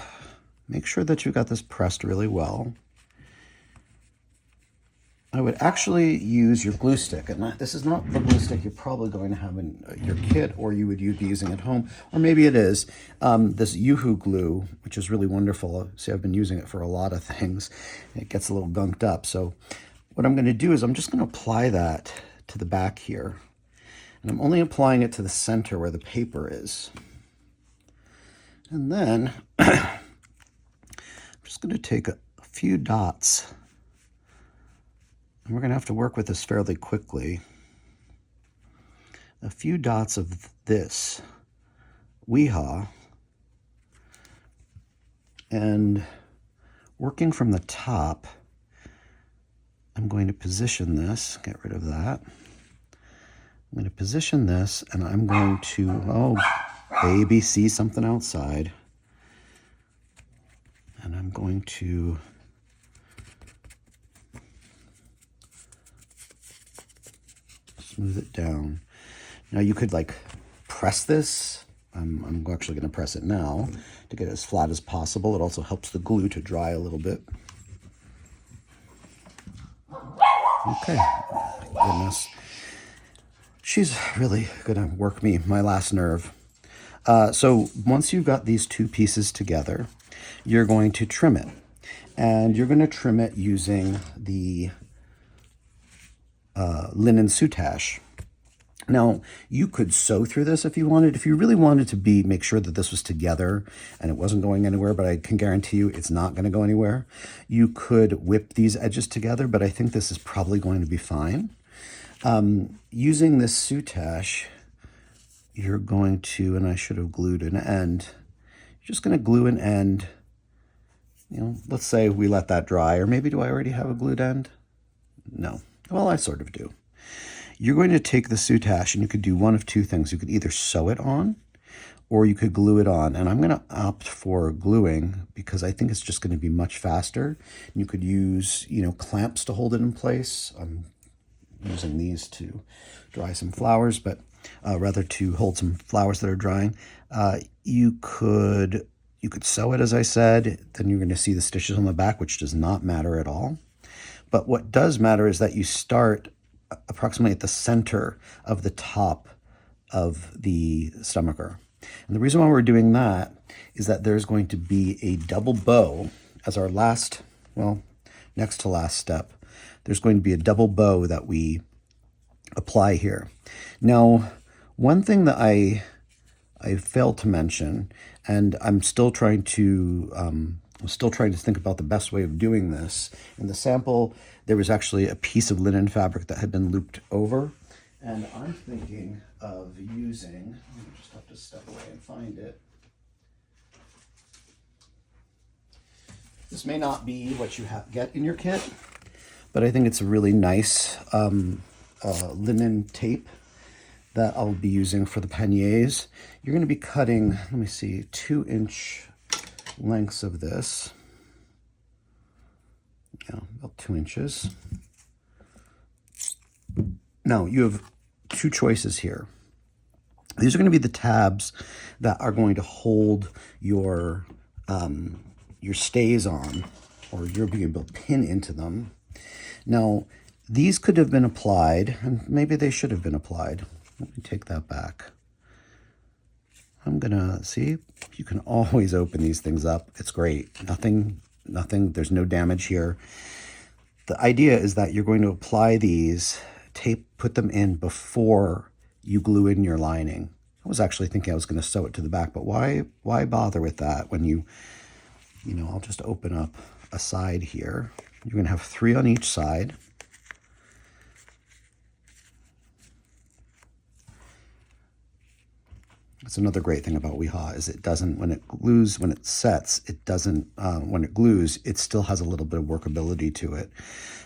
make sure that you've got this pressed really well. I would actually use your glue stick, and this is not the glue stick you're probably going to have in your kit, or you'd be using at home, or maybe it is this Yoo-Hoo glue, which is really wonderful. See, I've been using it for a lot of things. It gets a little gunked up. So what I'm going to do is I'm just going to apply that to the back here, and I'm only applying it to the center where the paper is. And then I'm just going to take a few dots. And we're going to have to work with this fairly quickly. A few dots of this weehaw, and working from the top, I'm going to position this, get rid of that. I'm going to position this, and I'm going to, oh, baby, see something outside. And I'm going to smooth it down. Now you could press this. I'm actually going to press it now to get it as flat as possible. It also helps the glue to dry a little bit. Okay, my goodness. She's really going to work my last nerve. So once you've got these two pieces together, you're going to trim it. And you're going to trim it using the linen soutache. Now, you could sew through this if you wanted. If you really wanted to make sure that this was together and it wasn't going anywhere, but I can guarantee you it's not going to go anywhere, you could whip these edges together, but I think this is probably going to be fine. Using this soutache, you're going to, and I should have glued an end, you're just going to glue an end. Let's say we let that dry, or maybe do I already have a glued end? No. Well, I sort of do. You're going to take the soutache, and you could do one of two things. You could either sew it on, or you could glue it on. And I'm going to opt for gluing because I think it's just going to be much faster. You could use, clamps to hold it in place. I'm using these to dry some flowers, but rather to hold some flowers that are drying. You could sew it, as I said. Then you're going to see the stitches on the back, which does not matter at all. But what does matter is that you start approximately at the center of the top of the stomacher. And the reason why we're doing that is that there's going to be a double bow as our next to last step. There's going to be a double bow that we apply here. Now, one thing that I failed to mention, and I'm still trying to think about the best way of doing this. In the sample, there was actually a piece of linen fabric that had been looped over, and I'm thinking of using, I just have to step away and find it. This may not be what you get in your kit, but I think it's a really nice linen tape that I'll be using for the panniers. You're going to be cutting, let me see, 2-inch lengths of this. About 2 inches. Now, you have two choices here. These are going to be the tabs that are going to hold your stays on, or you're being able to pin into them. Now, these could have been applied, and maybe they should have been applied. Let me take that back. I'm gonna see, you can always open these things up. It's great. Nothing, there's no damage here. The idea is that you're going to apply these, put them in before you glue in your lining. I was actually thinking I was going to sew it to the back, but why bother with that when you know, I'll just open up a side here. You're going to have 3 on each side. That's another great thing about Weehaw is it doesn't, when it glues, when it sets, it doesn't, when it glues, it still has a little bit of workability to it.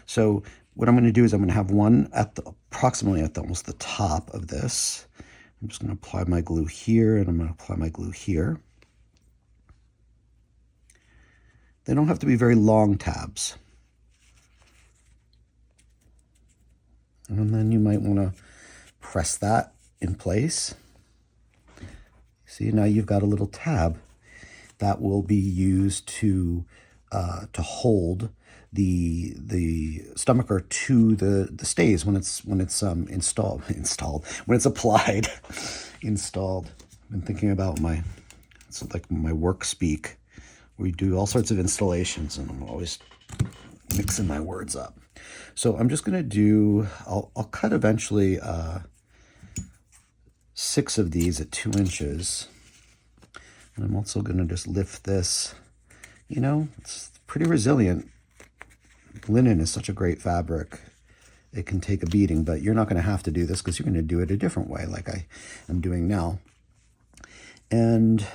So what I'm going to do is I'm going to have one at approximately at almost the top of this. I'm just going to apply my glue here, and I'm going to apply my glue here. They don't have to be very long tabs. And then you might want to press that in place. See, now you've got a little tab that will be used to hold the stomacher to the stays when it's installed when it's applied. Installed. I've been thinking about it's like my work speak. We do all sorts of installations, and I'm always mixing my words up. So I'm just going to do, I'll cut eventually 6 of these at 2 inches. And I'm also going to just lift this. You know, it's pretty resilient. Linen is such a great fabric. It can take a beating, but you're not going to have to do this because you're going to do it a different way like I am doing now. And,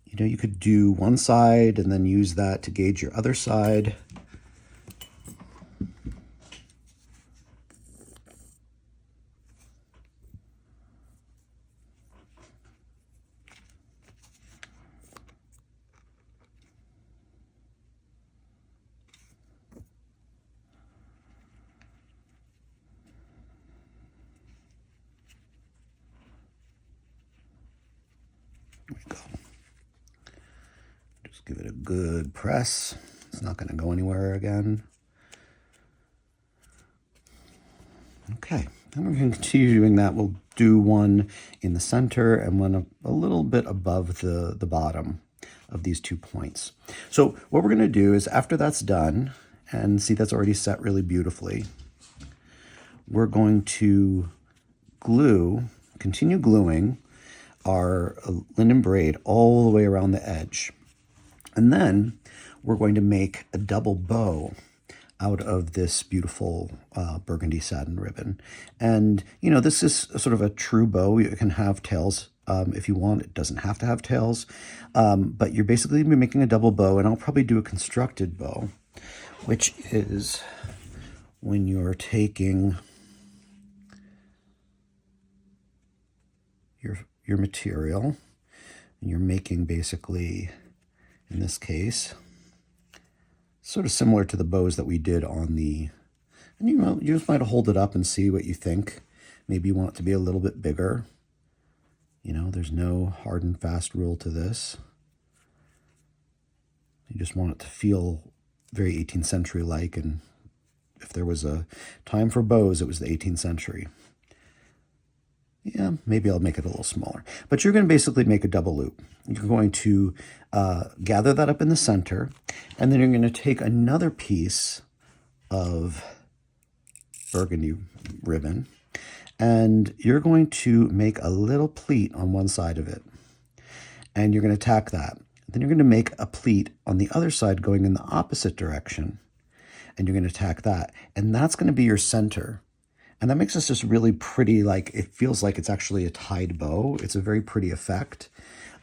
you know, you could do one side and then use that to gauge your other side. There we go. Just give it a good press. It's not going to go anywhere again. Okay, then we're going to continue doing that. We'll do one in the center and one a little bit above the bottom of these 2 points. So what we're going to do is after that's done, and see that's already set really beautifully, we're going to continue gluing our linen braid all the way around the edge. And then we're going to make a double bow out of this beautiful burgundy satin ribbon. And, you know, this is sort of a true bow. You can have tails if you want. It doesn't have to have tails. But you're basically going to be making a double bow, and I'll probably do a constructed bow, which is when you're taking your material and you're making basically, in this case, sort of similar to the bows that we did on the, and you just might hold it up and see what you think. Maybe you want it to be a little bit bigger. You know, there's no hard and fast rule to this. You just want it to feel very 18th century like, and if there was a time for bows, it was the 18th century. Yeah, maybe I'll make it a little smaller. But you're going to basically make a double loop. You're going to gather that up in the center, and then you're going to take another piece of burgundy ribbon, and you're going to make a little pleat on one side of it, and you're going to tack that. Then you're going to make a pleat on the other side going in the opposite direction, and you're going to tack that, and that's going to be your center. And that makes this just really pretty, like it feels like it's actually a tied bow. It's a very pretty effect.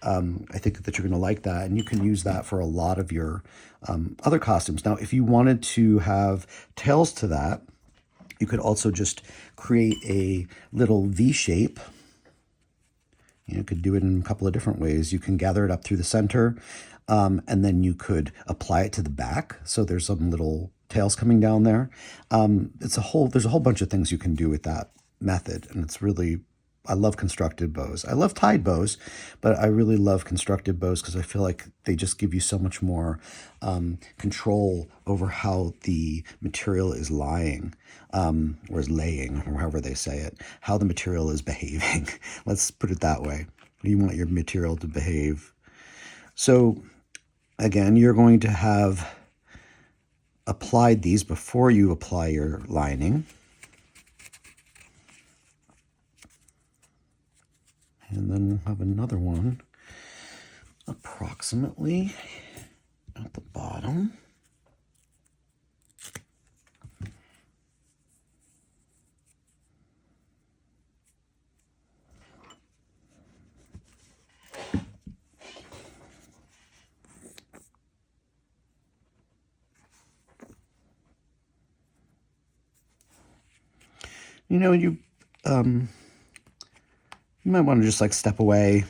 I think that you're going to like that, and you can use that for a lot of your other costumes. Now, if you wanted to have tails to that, you could also just create a little V shape. You could do it in a couple of different ways. You can gather it up through the center, and then you could apply it to the back. So there's some little tails coming down there. There's a whole bunch of things you can do with that method, and it's really I love constructed bows. I love tied bows, but I really love constructed bows because I feel like they just give you so much more control over how the material is lying, or is laying, or however they say it, how the material is behaving. Let's put it that way. You want your material to behave. So again, you're going to have applied these before you apply your lining. And then we'll have another one approximately at the bottom. You know, you might want to just like step away,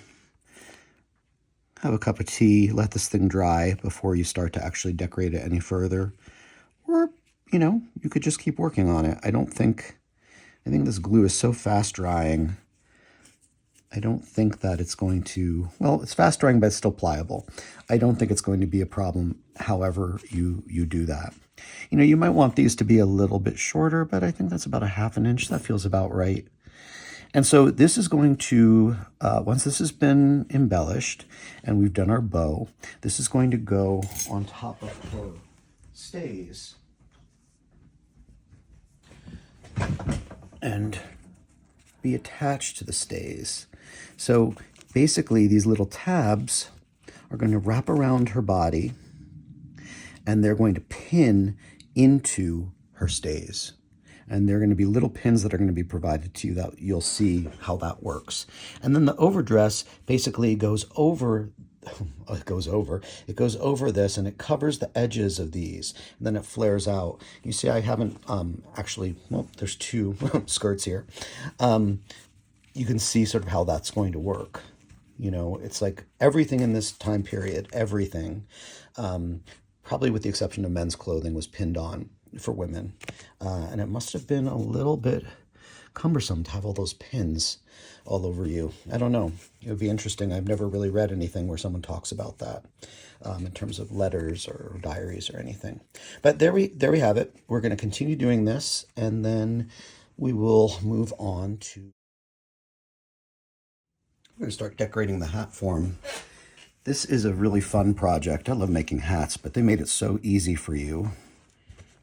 have a cup of tea, let this thing dry before you start to actually decorate it any further. Or, you know, you could just keep working on it. I think this glue is so fast drying. I don't think that it's going to, well, it's fast drying, but it's still pliable. I don't think it's going to be a problem however you do that. You know, you might want these to be a little bit shorter, but I think that's about a 1/2 inch. That feels about right. And so this is going to, once this has been embellished and we've done our bow, this is going to go on top of her stays. And be attached to the stays. So basically these little tabs are going to wrap around her body and they're going to pin into her stays. And there are going to be little pins that are going to be provided to you that you'll see how that works. And then the overdress basically goes over this and it covers the edges of these, and then it flares out. You see, I haven't actually, well, there's 2 skirts here. You can see sort of how that's going to work. You know, it's like everything in this time period, everything, probably with the exception of men's clothing, was pinned on for women. And it must have been a little bit cumbersome to have all those pins all over you. I don't know. It would be interesting. I've never really read anything where someone talks about that in terms of letters or diaries or anything. But there we have it. We're going to continue doing this, and then we will move on to... We're going to start decorating the hat form. This is a really fun project. I love making hats, but they made it so easy for you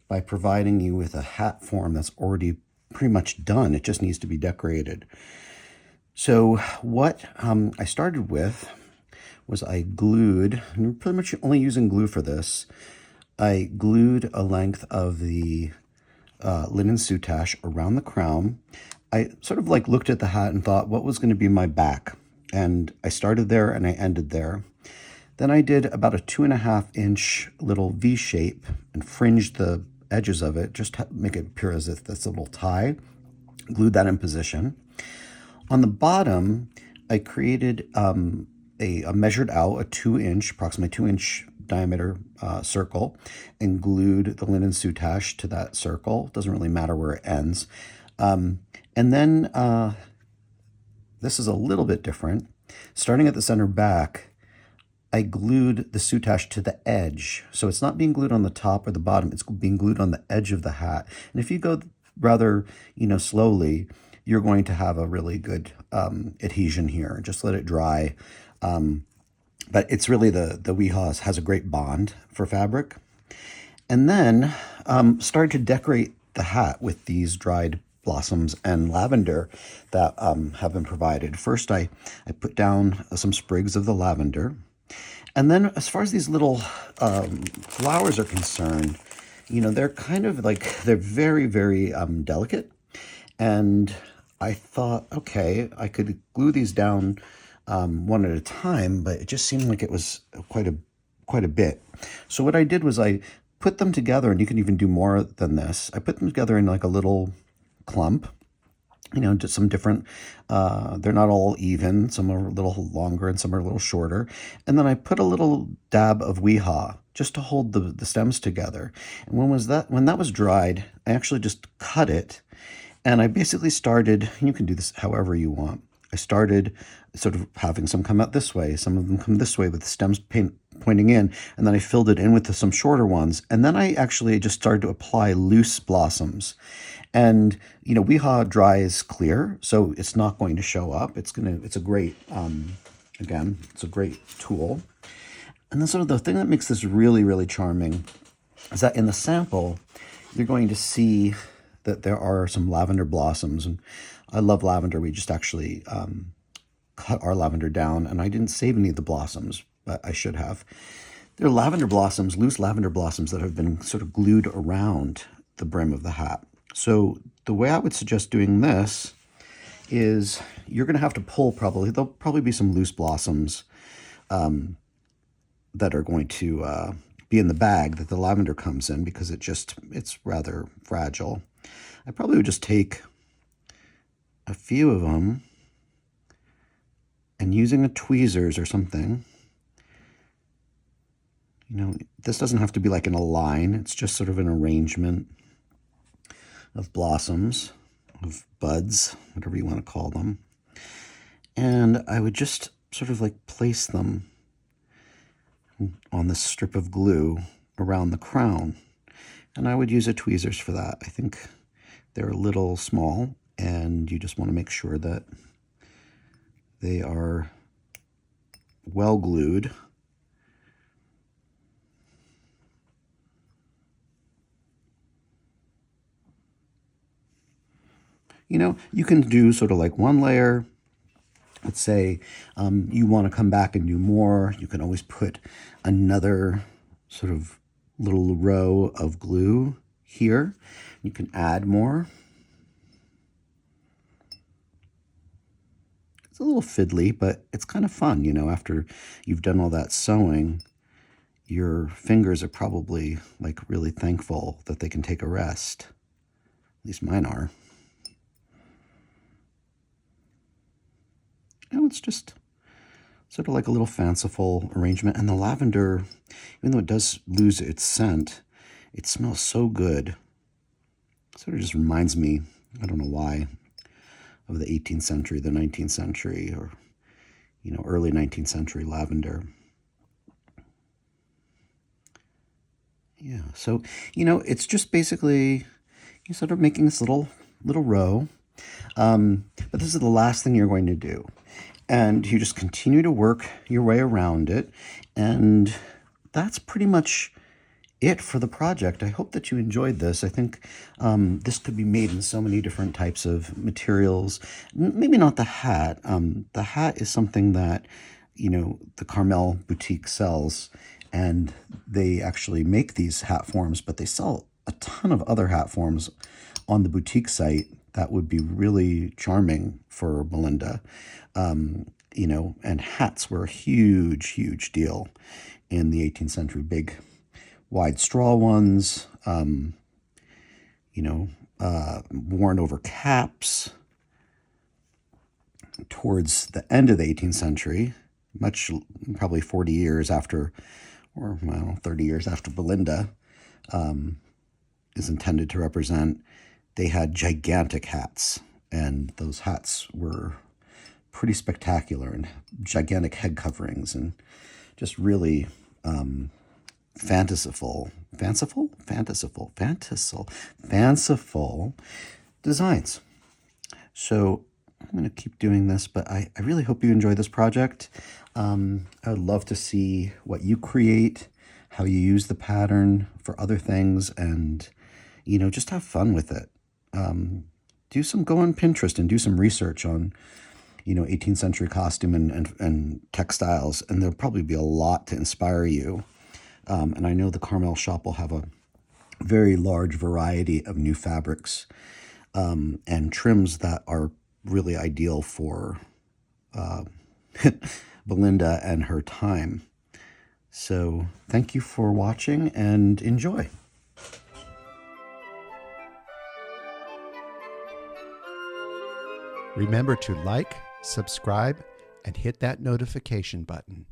by providing you with a hat form that's already pretty much done. It just needs to be decorated. So what I started with was I glued, and I'm pretty much only using glue for this, I glued a length of the linen soutache around the crown. I sort of like looked at the hat and thought, what was going to be my back? And I started there and I ended there. Then I did about a 2.5 inch little V shape and fringed the edges of it, just to make it appear as if that's a little tie. Glued that in position. On the bottom, I created a measured out, approximately 2 inch diameter circle, and glued the linen soutache to that circle. Doesn't really matter where it ends. And then this is a little bit different. Starting at the center back, I glued the soutache to the edge. So it's not being glued on the top or the bottom, it's being glued on the edge of the hat. And if you go rather, slowly, you're going to have a really good adhesion here. Just let it dry. But it's really the WeHa has a great bond for fabric. And then started to decorate the hat with these dried blossoms and lavender that have been provided. First, I put down some sprigs of the lavender. And then as far as these little flowers are concerned, they're kind of like, they're very, very delicate. And I thought, okay, I could glue these down one at a time, but it just seemed like it was quite a bit. So what I did was I put them together, and you can even do more than this. I put them together in like a little clump, just some different, they're not all even. Some are a little longer and some are a little shorter. And then I put a little dab of WeHa just to hold the stems together. And when that was dried, I actually just cut it And I basically started, you can do this however you want. I started sort of having some come out this way, some of them come this way with the stems pointing in, and then I filled it in with some shorter ones. And then I actually just started to apply loose blossoms. And, Weehaw dries clear, so it's not going to show up. It's a great, again, it's a great tool. And then sort of the thing that makes this really, really charming is that in the sample, you're going to see that there are some lavender blossoms. And I love lavender. We just actually cut our lavender down, and I didn't save any of the blossoms, but I should have. They're lavender blossoms, loose lavender blossoms that have been sort of glued around the brim of the hat. So the way I would suggest doing this is you're going to have to pull there'll probably be some loose blossoms that are going to be in the bag that the lavender comes in, because it's rather fragile. I probably would just take a few of them and using a tweezers or something. This doesn't have to be like in a line. It's just sort of an arrangement of blossoms, of buds, whatever you want to call them. And I would just sort of like place them on this strip of glue around the crown. And I would use a tweezers for that. I think they're a little small, and you just want to make sure that they are well glued. You can do sort of like one layer. Let's say you want to come back and do more. You can always put another sort of little row of glue here. You can add more. It's a little fiddly, but it's kind of fun, after you've done all that sewing, your fingers are probably like really thankful that they can take a rest. At least mine are. It's just sort of like a little fanciful arrangement. And the lavender, even though it does lose its scent, it smells so good. It sort of just reminds me, I don't know why, of the 18th century, the 19th century, or, early 19th century lavender. Yeah, so, it's just basically you're sort of making this little row. But this is the last thing you're going to do. And you just continue to work your way around it. And that's pretty much it for the project. I hope that you enjoyed this. I think this could be made in so many different types of materials. Maybe not the hat. The hat is something that, the Carmel boutique sells. And they actually make these hat forms, but they sell a ton of other hat forms on the boutique site that would be really charming for Belinda. And hats were a huge, huge deal in the 18th century. Big, wide straw ones, worn over caps. Towards the end of the 18th century, probably 40 years after, 30 years after Belinda is intended to represent, they had gigantic hats, and those hats were pretty spectacular, and gigantic head coverings, and just really fanciful designs. So I'm going to keep doing this, but I really hope you enjoy this project. I would love to see what you create, how you use the pattern for other things, and, just have fun with it. Go on Pinterest and do some research on, 18th century costume and textiles, and there'll probably be a lot to inspire you. And I know the Carmel shop will have a very large variety of new fabrics and trims that are really ideal for Belinda and her time. So thank you for watching, and enjoy. Remember to like, subscribe, and hit that notification button.